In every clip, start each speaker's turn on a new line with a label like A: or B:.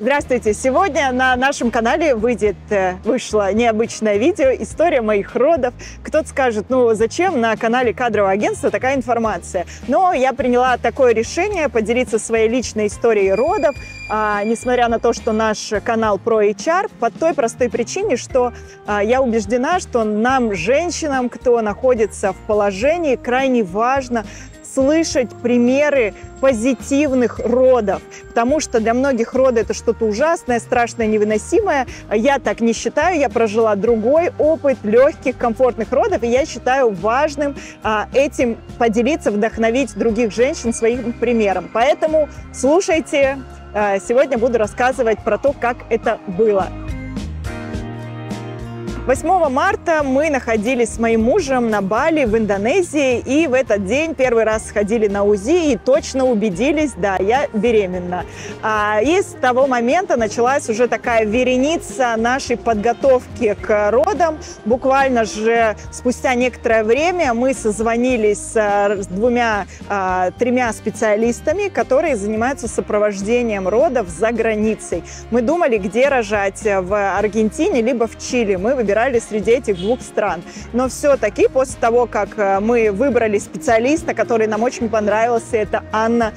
A: Здравствуйте! Сегодня на нашем канале вышло необычное видео «История моих родов». Кто-то скажет, ну зачем на канале кадрового агентства такая информация? Но я приняла такое решение поделиться своей личной историей родов, несмотря на то, что наш канал про HR, по той простой причине, что я убеждена, что нам, женщинам, кто находится в положении, крайне важно слышать примеры позитивных родов, потому что для многих роды это что-то ужасное, страшное, невыносимое. Я так не считаю, я прожила другой опыт легких, комфортных родов, и я считаю важным этим поделиться, вдохновить других женщин своим примером. Поэтому слушайте, сегодня буду рассказывать про то, как это было. 8 марта мы находились с моим мужем на Бали в Индонезии, и в этот день первый раз сходили на УЗИ и точно убедились, да, я беременна. И с того момента началась уже такая вереница нашей подготовки к родам. Буквально же спустя некоторое время мы созвонились с двумя-тремя специалистами, которые занимаются сопровождением родов за границей. Мы думали, где рожать, в Аргентине либо в Чили. Мы выбирали среди этих двух стран. Но все-таки после того, как мы выбрали специалиста, который нам очень понравился, это Анна,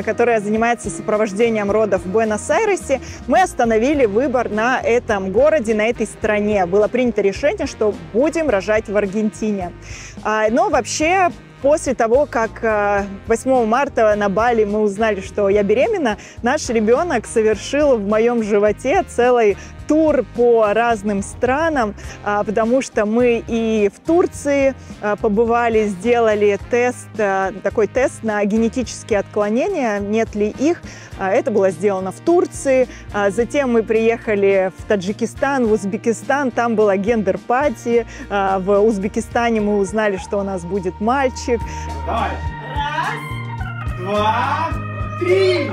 A: которая занимается сопровождением родов в Буэнос-Айресе, мы остановили выбор на этом городе, на этой стране. Было принято решение, что будем рожать в Аргентине. Но вообще, после того, как 8 марта на Бали мы узнали, что я беременна, наш ребенок совершил в моем животе целый тур по разным странам, потому что мы и в Турции побывали, сделали такой тест на генетические отклонения, нет ли их. Это было сделано в Турции. Затем мы приехали в Таджикистан, в Узбекистан, там была гендер-пати. В Узбекистане мы узнали, что у нас будет мальчик.
B: Давай. Раз, два, три.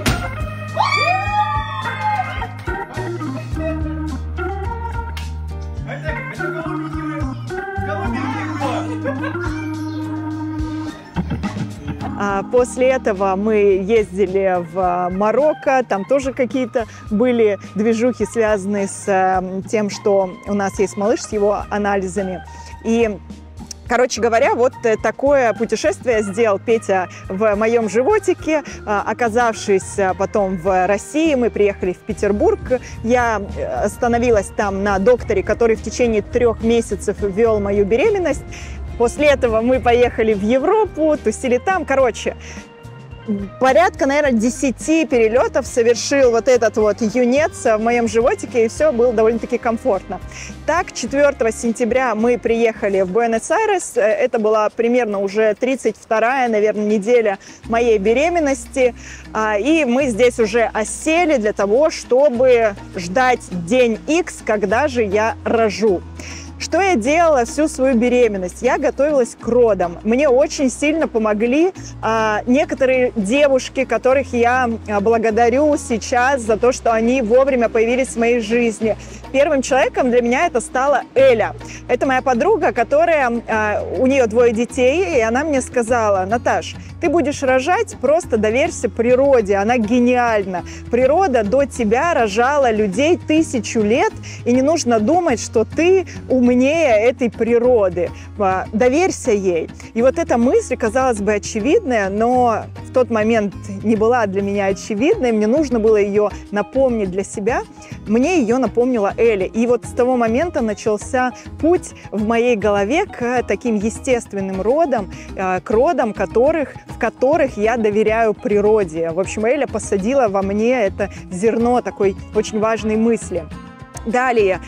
A: После этого мы ездили в Марокко, там тоже какие-то были движухи, связанные с тем, что у нас есть малыш с его анализами. И, короче говоря, вот такое путешествие сделал Петя в моем животике. Оказавшись потом в России, мы приехали в Петербург. Я остановилась там на докторе, который в течение 3 месяцев вел мою беременность. После этого мы поехали в Европу, тусили там. Короче, порядка, наверное, 10 перелетов совершил вот этот вот юнец в моем животике, и все было довольно-таки комфортно. Так, 4 сентября мы приехали в Буэнос-Айрес. Это была примерно уже 32-я, наверное, неделя моей беременности. И мы здесь уже осели для того, чтобы ждать день X, когда же я рожу. Что я делала всю свою беременность? Я готовилась к родам. Мне очень сильно помогли некоторые девушки, которых я благодарю сейчас за то, что они вовремя появились в моей жизни. Первым человеком для меня это стала Эля. Это моя подруга, у нее 2 детей, и она мне сказала: Наташ, ты будешь рожать, просто доверься природе, она гениальна. Природа до тебя рожала людей 1000 лет, и не нужно думать, что ты умнее этой природы. Доверься ей. И вот эта мысль, казалось бы, очевидная, но в тот момент не была для меня очевидной, мне нужно было ее напомнить для себя. Мне ее напомнила Эля. И вот с того момента начался путь в моей голове к таким естественным родам, к родам, в которых я доверяю природе. В общем, Эля посадила во мне это зерно такой очень важной мысли. Далее,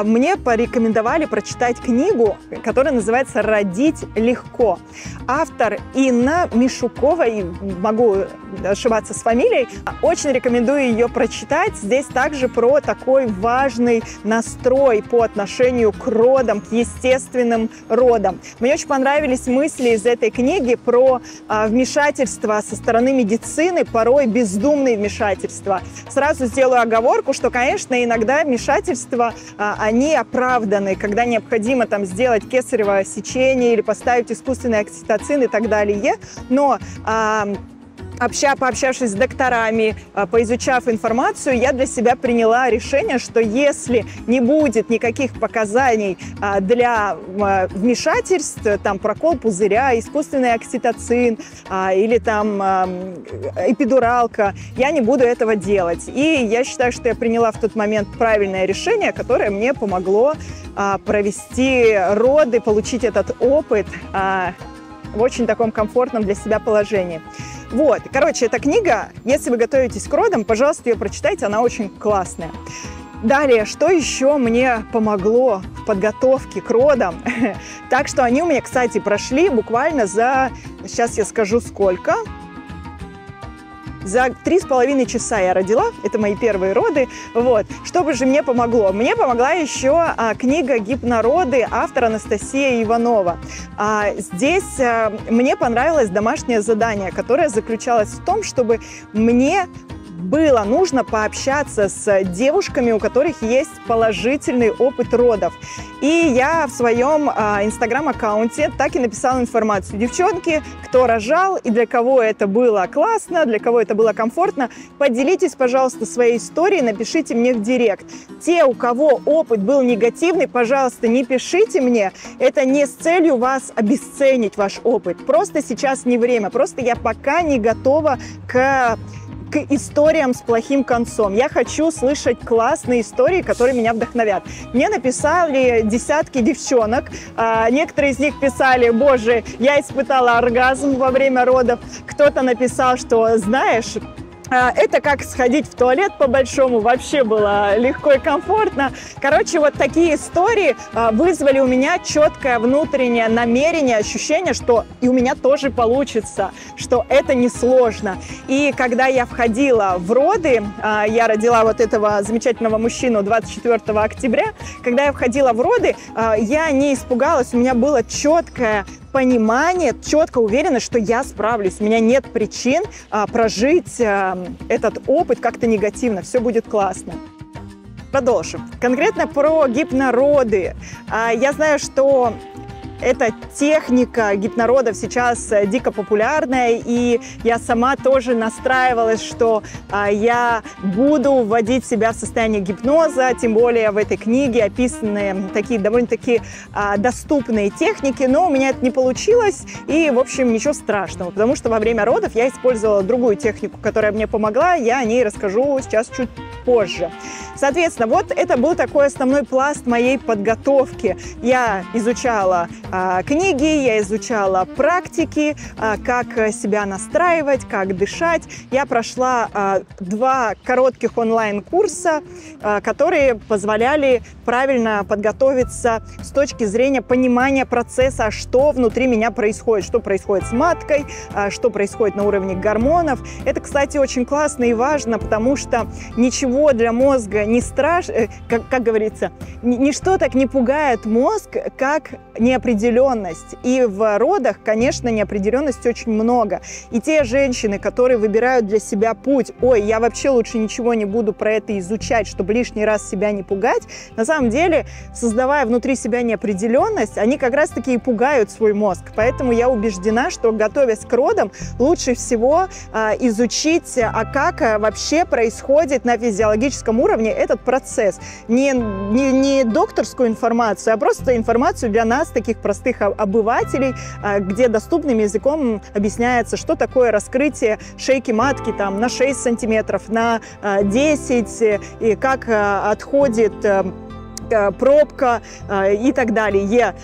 A: мне порекомендовали прочитать книгу, которая называется «Родить легко». Автор Инна Мишукова, и могу ошибаться с фамилией, очень рекомендую ее прочитать. Здесь также про такой важный настрой по отношению к родам, к естественным родам. Мне очень понравились мысли из этой книги про вмешательство со стороны медицины, порой бездумные вмешательства. Сразу сделаю оговорку, что, конечно, иногда вмешательства, они оправданы, когда необходимо там сделать кесарево сечение или поставить искусственный окситоцин и так далее. Но пообщавшись с докторами, поизучав информацию, я для себя приняла решение, что если не будет никаких показаний для вмешательств, там прокол пузыря, искусственный окситоцин или там эпидуралка, я не буду этого делать. И я считаю, что я приняла в тот момент правильное решение, которое мне помогло провести роды, получить этот опыт в очень таком комфортном для себя положении. Вот, короче, эта книга, если вы готовитесь к родам, пожалуйста, ее прочитайте, она очень классная. Далее, что еще мне помогло в подготовке к родам? Так что они у меня, кстати, прошли буквально за, сейчас я скажу сколько, за 3,5 часа я родила, это мои первые роды. Вот. Что же мне помогло? Мне помогла еще книга «Гипнороды» автора Анастасия Иванова. Здесь мне понравилось домашнее задание, которое заключалось в том, чтобы мне было нужно пообщаться с девушками, у которых есть положительный опыт родов. И я в своем инстаграм-аккаунте так и написала информацию. Девчонки, кто рожал и для кого это было классно, для кого это было комфортно, поделитесь, пожалуйста, своей историей, напишите мне в директ. Те, у кого опыт был негативный, пожалуйста, не пишите мне. Это не с целью вас обесценить ваш опыт. Просто сейчас не время. Просто я пока не готова к историям с плохим концом. Я хочу слышать классные истории, которые меня вдохновят. Мне написали десятки девчонок. Некоторые из них писали: боже, я испытала оргазм во время родов. Кто-то написал, что, знаешь, это как сходить в туалет по-большому, вообще было легко и комфортно. Короче, вот такие истории вызвали у меня четкое внутреннее намерение, ощущение, что и у меня тоже получится, что это несложно. И когда я входила в роды, я родила вот этого замечательного мужчину 24 октября, когда я входила в роды, я не испугалась, у меня было четкое понимание, четко уверенность, что я справлюсь. У меня нет причин прожить этот опыт как-то негативно. Все будет классно. Продолжим. Конкретно про гипнороды. Я знаю, что эта техника гипнородов сейчас дико популярная, и я сама тоже настраивалась, что я буду вводить себя в состояние гипноза, тем более в этой книге описаны такие довольно-таки доступные техники, но у меня это не получилось, и, в общем, ничего страшного, потому что во время родов я использовала другую технику, которая мне помогла, я о ней расскажу сейчас чуть позже. Соответственно, вот это был такой основной пласт моей подготовки. Я изучала книги, я изучала практики, как себя настраивать, как дышать. Я прошла 2 коротких онлайн-курса, которые позволяли правильно подготовиться с точки зрения понимания процесса, что внутри меня происходит, что происходит с маткой, что происходит на уровне гормонов. Это, кстати, очень классно и важно, потому что ничего для мозга не страшно, как говорится, ничто так не пугает мозг, как неопределенность. И в родах, конечно, неопределенности очень много. И те женщины, которые выбирают для себя путь: ой, я вообще лучше ничего не буду про это изучать, чтобы лишний раз себя не пугать, на самом деле, создавая внутри себя неопределенность, они как раз-таки и пугают свой мозг. Поэтому я убеждена, что, готовясь к родам, лучше всего изучить, как вообще происходит на физиологическом уровне этот процесс. Не докторскую информацию, а просто информацию для нас, таких простых обывателей, где доступным языком объясняется, что такое раскрытие шейки матки там, на 6 сантиметров, на 10, и как отходит пробка и так далее.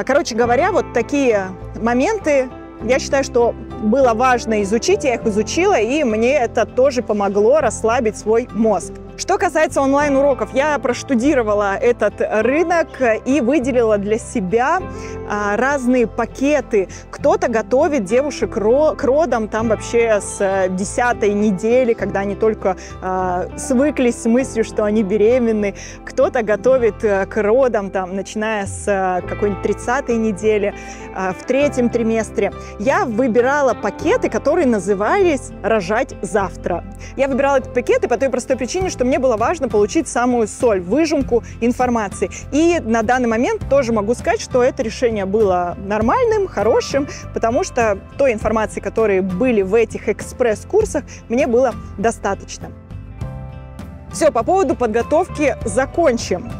A: Короче говоря, вот такие моменты, я считаю, что было важно изучить, я их изучила, и мне это тоже помогло расслабить свой мозг. Что касается онлайн-уроков, я проштудировала этот рынок и выделила для себя разные пакеты. Кто-то готовит девушек к родам там вообще с 10-й недели, когда они только свыклись с мыслью, что они беременны. Кто-то готовит к родам там, начиная с какой-нибудь 30-й недели, в 3-м триместре. Я выбирала пакеты, которые назывались «Рожать завтра». Я выбирала эти пакеты по той простой причине, что мне было важно получить самую соль, выжимку информации. И на данный момент тоже могу сказать, что это решение обучение было нормальным, хорошим, потому что той информации, которые были в этих экспресс-курсах, мне было достаточно. Все, по поводу подготовки закончим.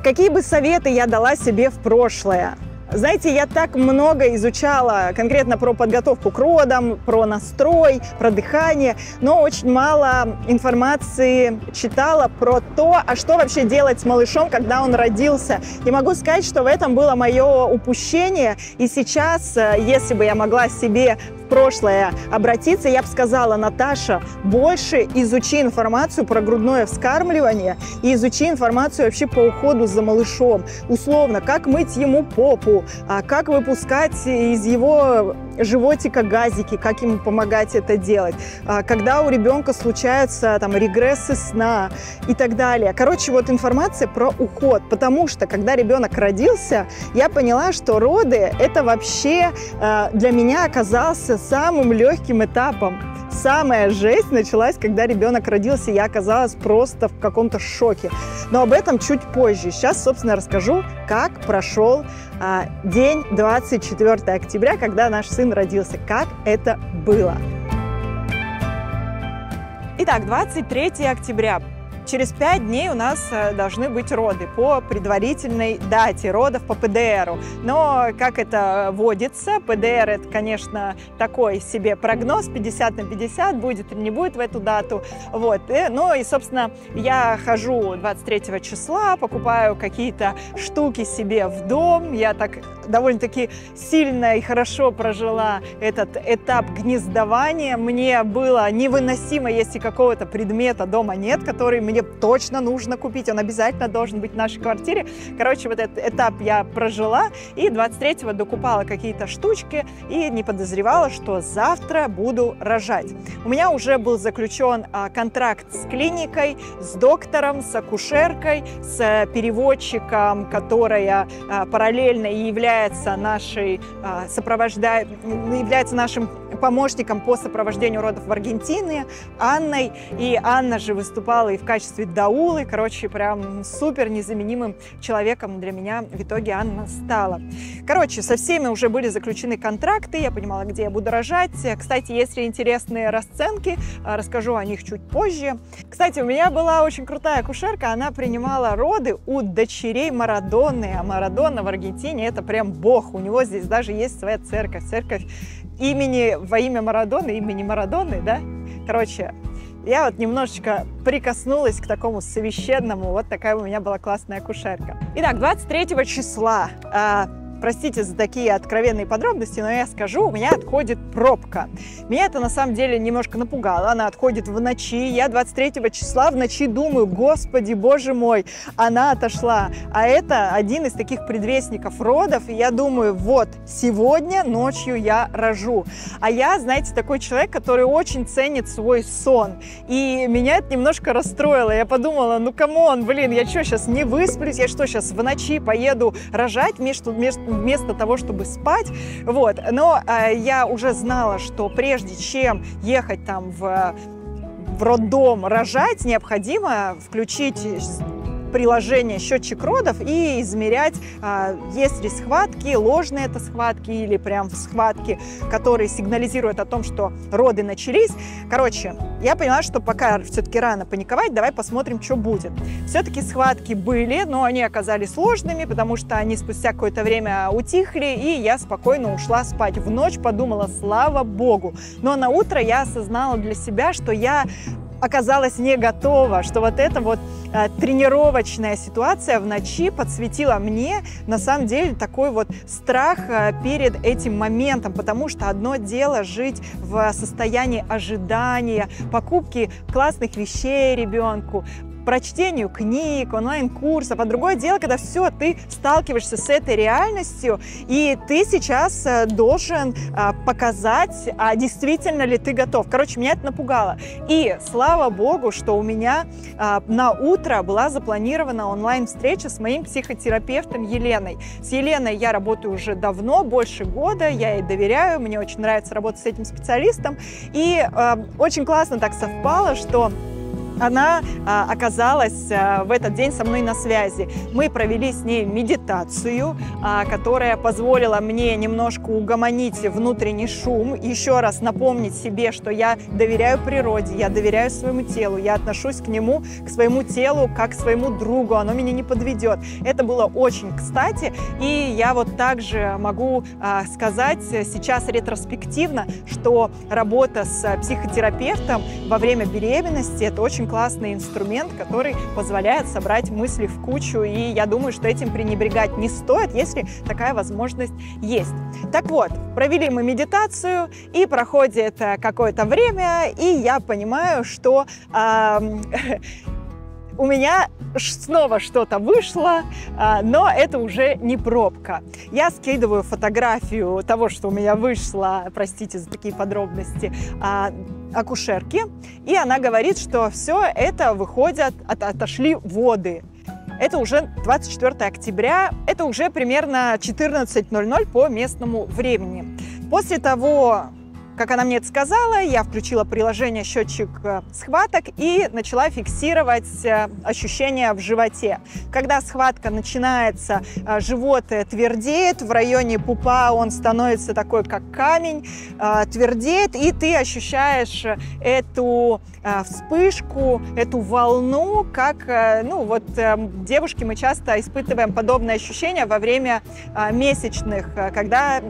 A: Какие бы советы я дала себе в прошлое? Знаете, я так много изучала конкретно про подготовку к родам, про настрой, про дыхание, но очень мало информации читала про то, а что вообще делать с малышом, когда он родился. И могу сказать, что в этом было мое упущение. И сейчас, если бы я могла себе в прошлое обратиться, я бы сказала: Наташа, больше изучи информацию про грудное вскармливание и изучи информацию вообще по уходу за малышом. Условно, как мыть ему попу, как выпускать из его животика газики, как ему помогать это делать, когда у ребенка случаются там регрессы сна и так далее. Короче, вот информация про уход, потому что когда ребенок родился, я поняла, что роды это вообще для меня оказался самым легким этапом. Самая жесть началась, когда ребенок родился, я оказалась просто в каком-то шоке. Но об этом чуть позже. Сейчас, собственно, расскажу, как прошел день 24 октября, когда наш сын родился, как это было. Итак, 23 октября. Через 5 дней у нас должны быть роды по предварительной дате родов по ПДРу. Но как это водится, ПДР это, конечно, такой себе прогноз, 50 на 50, будет или не будет в эту дату. Вот. Ну и, собственно, я хожу 23 числа, покупаю какие-то штуки себе в дом. Я так довольно-таки сильно и хорошо прожила этот этап гнездования. Мне было невыносимо, если какого-то предмета дома нет, который мне точно нужно купить. Он обязательно должен быть в нашей квартире. Короче, вот этот этап я прожила. И 23-го докупала какие-то штучки и не подозревала, что завтра буду рожать. У меня уже был заключен контракт с клиникой, с доктором, с акушеркой, с переводчиком, которая параллельно и является нашим помощником по сопровождению родов в Аргентине, Анной. И Анна же выступала и в качестве даулы. Короче, прям супер незаменимым человеком для меня в итоге Анна стала. Короче, со всеми уже были заключены контракты, я понимала, где я буду рожать. Кстати, если интересные расценки, расскажу о них чуть позже. Кстати, у меня была очень крутая акушерка, она принимала роды у дочерей Марадоны. А Марадона в Аргентине это прям бог. У него здесь даже есть своя церковь. Церковь во имя Марадоны, имени Марадоны, да? Короче, я вот немножечко прикоснулась к такому священному. Вот такая у меня была классная акушерка. Итак, 23 числа. Простите за такие откровенные подробности, но я скажу, у меня отходит пробка. Меня это на самом деле немножко напугало. Она отходит в ночи. Я 23 числа в ночи думаю: Господи, Боже мой, она отошла. А это один из таких предвестников родов. И я думаю, вот, сегодня ночью я рожу. А я, знаете, такой человек, который очень ценит свой сон. И меня это немножко расстроило. Я подумала, ну камон, блин, я что, сейчас не высплюсь? Я что, сейчас в ночи поеду рожать вместо того, чтобы спать? Вот. Но я уже знала, что прежде чем ехать там в роддом рожать, необходимо включить приложение «Счетчик родов» и измерять, есть ли схватки, ложные это схватки или прям схватки, которые сигнализируют о том, что роды начались. Короче, я поняла, что пока все-таки рано паниковать, давай посмотрим, что будет. Все-таки схватки были, но они оказались сложными, потому что они спустя какое-то время утихли, и я спокойно ушла спать. В ночь подумала, слава богу. Но на утро я осознала для себя, что я оказалась не готова, что вот эта вот тренировочная ситуация в ночи подсветила мне на самом деле такой вот страх перед этим моментом, потому что одно дело жить в состоянии ожидания, покупки классных вещей ребенку, прочтению книг, онлайн-курсов, а другое дело, когда все, ты сталкиваешься с этой реальностью, и ты сейчас должен показать, а действительно ли ты готов. Короче, меня это напугало. И слава богу, что у меня на утро была запланирована онлайн-встреча с моим психотерапевтом Еленой. С Еленой я работаю уже давно, больше года, я ей доверяю, мне очень нравится работать с этим специалистом, и очень классно так совпало, что она оказалась в этот день со мной на связи. Мы провели с ней медитацию, которая позволила мне немножко угомонить внутренний шум, еще раз напомнить себе, что я доверяю природе, я доверяю своему телу, я отношусь к нему, к своему телу, как к своему другу, оно меня не подведет. Это было очень кстати, и я вот также могу сказать сейчас ретроспективно, что работа с психотерапевтом во время беременности – это очень классный инструмент, который позволяет собрать мысли в кучу, и я думаю, что этим пренебрегать не стоит, если такая возможность есть. Так вот, провели мы медитацию, и проходит какое-то время, и я понимаю, что у меня снова что-то вышло, но это уже не пробка. Я скидываю фотографию того, что у меня вышло, простите за такие подробности, акушерке, и она говорит, что все это выходят, отошли воды. Это уже 24 октября, это уже примерно 14:00 по местному времени. После того, как она мне это сказала, я включила приложение «Счетчик схваток» и начала фиксировать ощущения в животе. Когда схватка начинается, живот твердеет, в районе пупа он становится такой, как камень, твердеет, и ты ощущаешь эту вспышку, эту волну, как, ну вот, девушки, мы часто испытываем подобные ощущения во время месячных, когда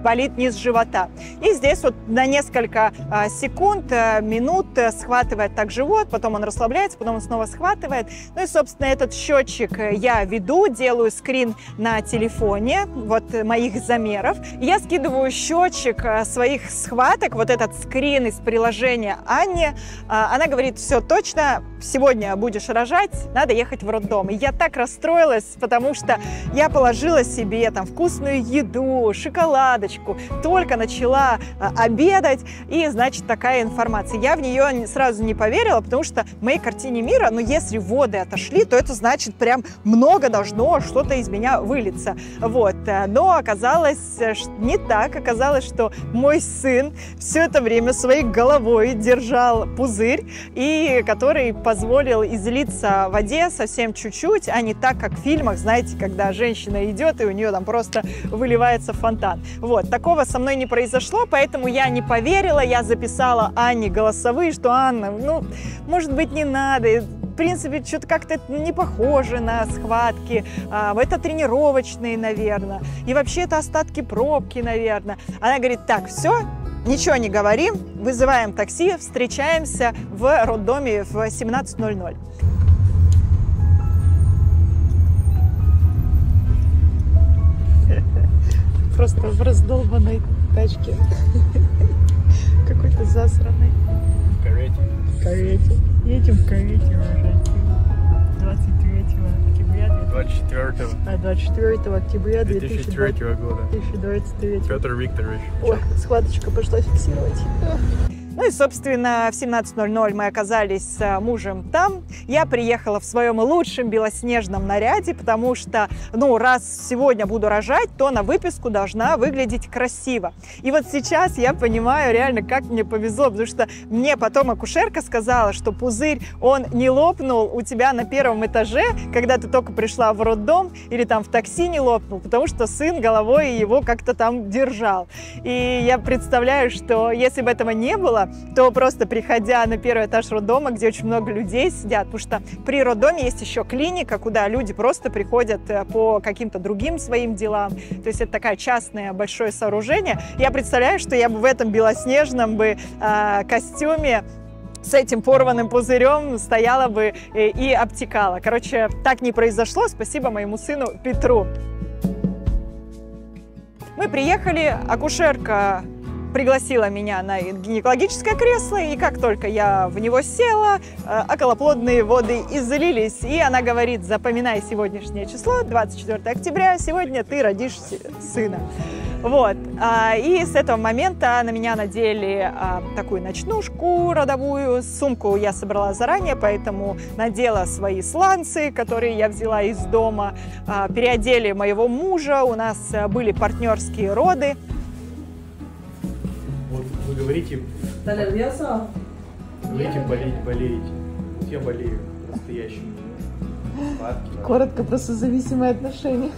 A: болит низ живота. И здесь вот на несколько секунд, минут схватывает так живот, потом он расслабляется, потом он снова схватывает. Ну и, собственно, этот счетчик я веду, делаю скрин на телефоне, вот моих замеров. Я скидываю счетчик своих схваток, вот этот скрин из приложения Анне. Она говорит: все точно, сегодня будешь рожать, надо ехать в роддом. И я так расстроилась, потому что я положила себе там вкусную еду, шоколадочку, только начала обедать, и, значит, такая информация. Я в нее сразу не поверила, потому что в моей картине мира, ну, если воды отошли, то это значит, прям много должно что-то из меня вылиться. Вот. Но оказалось не так. Оказалось, что мой сын все это время своей головой держал пузырь, и который позволил излиться в воде совсем чуть-чуть, а не так, как в фильмах, знаете, когда женщина идет, и у нее там просто выливается фонтан. Вот. Такого со мной не произошло, поэтому я не поверила, я записала Анне голосовые, что: Анна, ну, может быть, не надо, в принципе, что-то как-то не похоже на схватки, это тренировочные, наверное, и вообще это остатки пробки, наверное. Она говорит: так, все, ничего не говорим, вызываем такси, встречаемся в роддоме в 17:00. Просто в раздолбанной тачке. Какой-то засранный.
B: В карете.
A: В карете. Едем в карете рожать. 23 октября. 24 октября
B: 2003 года.
A: 2023.
B: Петр Викторович.
A: Ой, схваточка пошла фиксировать. Ну и, собственно, в 17:00 мы оказались с мужем там. Я приехала в своем лучшем белоснежном наряде, потому что, ну, раз сегодня буду рожать, то на выписку должна выглядеть красиво. И вот сейчас я понимаю реально, как мне повезло, потому что мне потом акушерка сказала, что пузырь, он не лопнул у тебя на первом этаже, когда ты только пришла в роддом, или там в такси не лопнул, потому что сын головой его как-то там держал. И я представляю, что если бы этого не было, то просто приходя на первый этаж роддома, где очень много людей сидят, потому что при роддоме есть еще клиника, куда люди просто приходят по каким-то другим своим делам. То есть это такая частное большое сооружение. Я представляю, что я бы в этом белоснежном костюме с этим порванным пузырем стояла бы и обтекала. Короче, так не произошло. Спасибо моему сыну Петру. Мы приехали, акушерка пригласила меня на гинекологическое кресло, и как только я в него села, околоплодные воды излились, и она говорит: запоминай сегодняшнее число, 24 октября, сегодня ты родишь сына. Вот. И с этого момента на меня надели такую ночнушку родовую, сумку я собрала заранее, поэтому надела свои сланцы, которые я взяла из дома, переодели моего мужа, у нас были партнерские роды.
B: Вот вы говорите, болеете. я болею настоящим.
A: Коротко, просто зависимые отношения.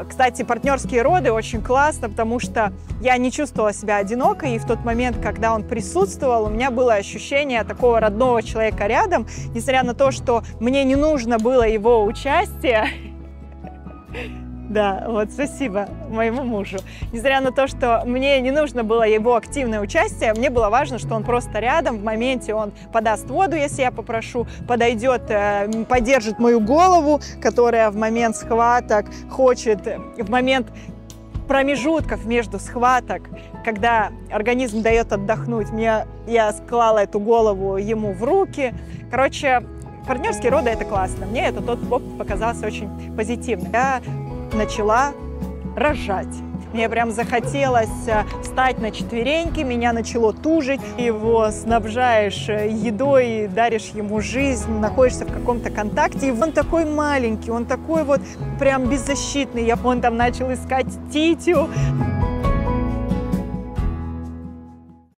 A: Кстати, партнерские роды очень классно, потому что я не чувствовала себя одинокой, и в тот момент, когда он присутствовал, у меня было ощущение такого родного человека рядом, несмотря на то, что мне не нужно было его участие. Да, вот спасибо моему мужу. Несмотря на то, что мне не нужно было его активное участие, мне было важно, что он просто рядом, в моменте он подаст воду, если я попрошу, подойдет, поддержит мою голову, которая в момент схваток хочет, в момент промежутков между схваток, когда организм дает отдохнуть, я склала эту голову ему в руки. Короче, партнерские роды — это классно. Мне этот опыт показался очень позитивным. Я начала рожать. Мне прям захотелось встать на четвереньки, меня начало тужить. Его снабжаешь едой, даришь ему жизнь, находишься в каком-то контакте. И он такой маленький, он такой вот прям беззащитный. Он там начал искать титю.